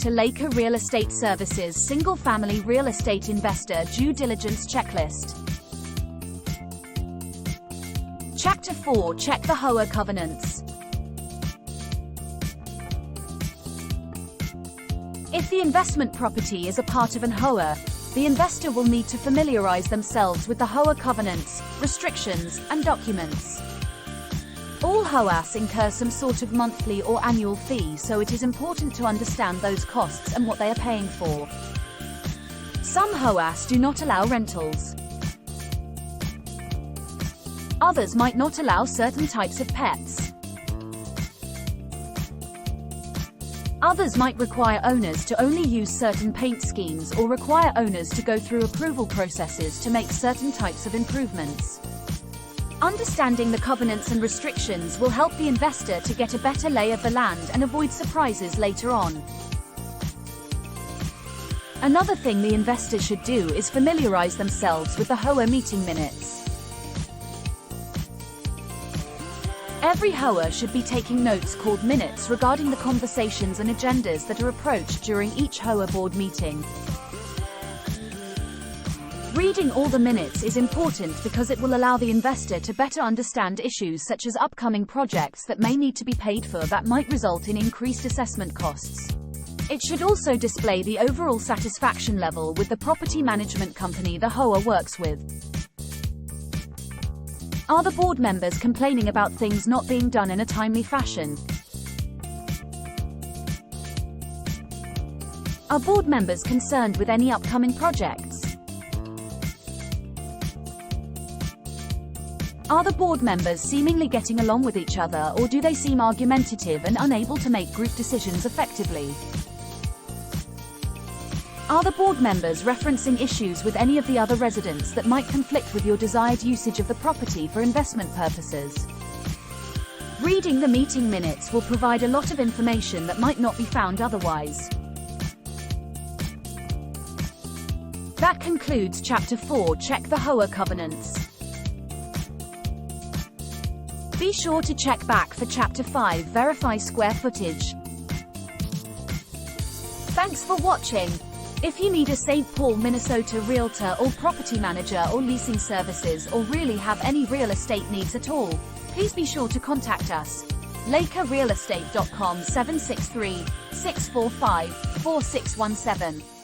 to Laker Real Estate Services Single-Family Real Estate Investor Due Diligence Checklist. Chapter 4. Check the HOA covenants. If the investment property is a part of an HOA, the investor will need to familiarize themselves with the HOA covenants, restrictions, and documents. All HOAs incur some sort of monthly or annual fee, so it is important to understand those costs and what they are paying for. Some HOAs do not allow rentals. Others might not allow certain types of pets. Others might require owners to only use certain paint schemes or require owners to go through approval processes to make certain types of improvements. Understanding the covenants and restrictions will help the investor to get a better lay of the land and avoid surprises later on. Another thing the investor should do is familiarize themselves with the HOA meeting minutes. Every HOA should be taking notes called minutes regarding the conversations and agendas that are approached during each HOA board meeting. Reading all the minutes is important because it will allow the investor to better understand issues such as upcoming projects that may need to be paid for that might result in increased assessment costs. It should also display the overall satisfaction level with the property management company the HOA works with. Are the board members complaining about things not being done in a timely fashion? Are board members concerned with any upcoming projects? Are the board members seemingly getting along with each other, or do they seem argumentative and unable to make group decisions effectively? Are the board members referencing issues with any of the other residents that might conflict with your desired usage of the property for investment purposes? Reading the meeting minutes will provide a lot of information that might not be found otherwise. That concludes Chapter 4. Check the HOA covenants. Be sure to check back for Chapter 5. Verify square footage. Thanks for watching. If you need a St. Paul, Minnesota realtor or property manager or leasing services, or really have any real estate needs at all, please be sure to contact us. LakerRealestate.com 763-645-4617.